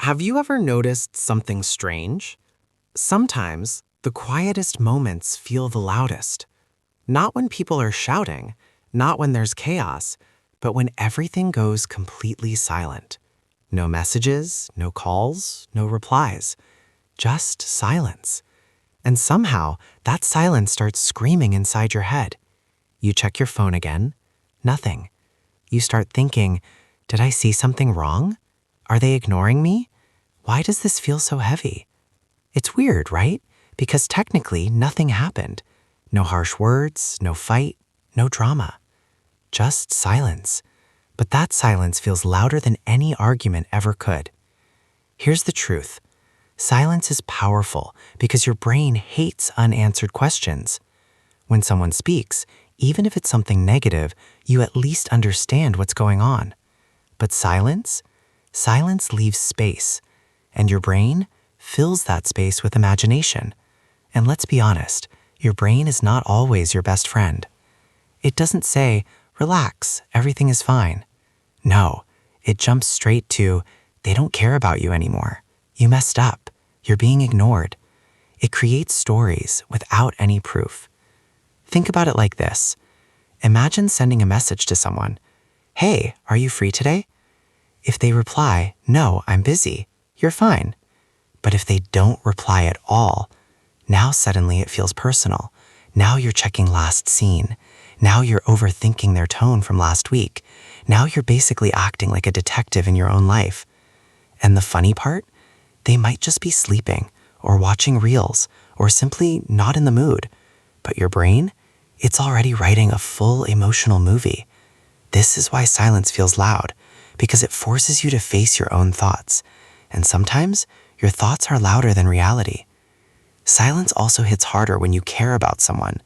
Have you ever noticed something strange? Sometimes the quietest moments feel the loudest. Not when people are shouting, not when there's chaos, but when everything goes completely silent. No messages, no calls, no replies, just silence. And somehow that silence starts screaming inside your head. You check your phone again, nothing. You start thinking, did I see something wrong? Are they ignoring me? Why does this feel so heavy? It's weird, right? Because technically nothing happened. No harsh words, no fight, no drama. Just silence. But that silence feels louder than any argument ever could. Here's the truth. Silence is powerful because your brain hates unanswered questions. When someone speaks, even if it's something negative, you at least understand what's going on. But silence leaves space, and your brain fills that space with imagination. And let's be honest, your brain is not always your best friend. It doesn't say, relax, everything is fine. No, it jumps straight to, they don't care about you anymore. You messed up. You're being ignored. It creates stories without any proof. Think about it like this. Imagine sending a message to someone. Hey, are you free today? If they reply, no, I'm busy, you're fine. But if they don't reply at all, now suddenly it feels personal. Now you're checking last seen. Now you're overthinking their tone from last week. Now you're basically acting like a detective in your own life. And the funny part? They might just be sleeping, or watching reels, or simply not in the mood. But your brain? It's already writing a full emotional movie. This is why silence feels loud, because it forces you to face your own thoughts. And sometimes, your thoughts are louder than reality. Silence also hits harder when you care about someone.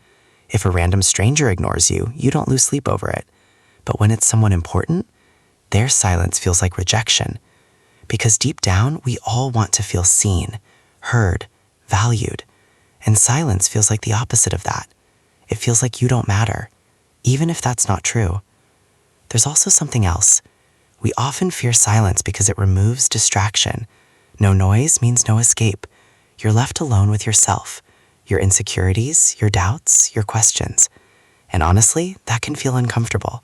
If a random stranger ignores you, you don't lose sleep over it. But when it's someone important, their silence feels like rejection. Because deep down, we all want to feel seen, heard, valued. And silence feels like the opposite of that. It feels like you don't matter, even if that's not true. There's also something else. We often fear silence because it removes distraction. No noise means no escape. You're left alone with yourself, your insecurities, your doubts, your questions. And honestly, that can feel uncomfortable.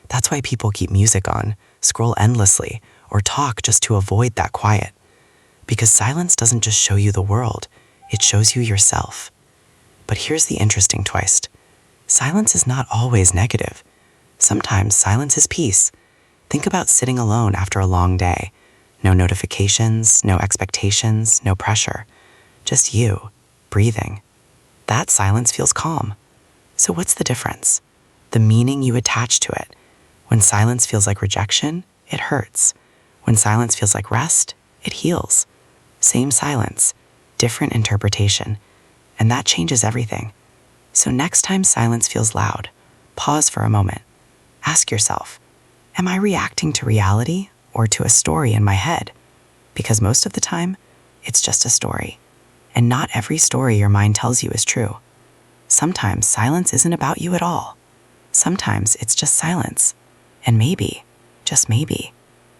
That's why people keep music on, scroll endlessly, or talk just to avoid that quiet. Because silence doesn't just show you the world, it shows you yourself. But here's the interesting twist. Silence is not always negative. Sometimes silence is peace. Think about sitting alone after a long day. No notifications, no expectations, no pressure. Just you, breathing. That silence feels calm. So what's the difference? The meaning you attach to it. When silence feels like rejection, it hurts. When silence feels like rest, it heals. Same silence, different interpretation. And that changes everything. So next time silence feels loud, pause for a moment. Ask yourself, am I reacting to reality or to a story in my head? Because most of the time, it's just a story. And not every story your mind tells you is true. Sometimes silence isn't about you at all. Sometimes it's just silence. And maybe, just maybe,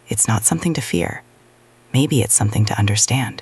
it's not something to fear. Maybe it's something to understand.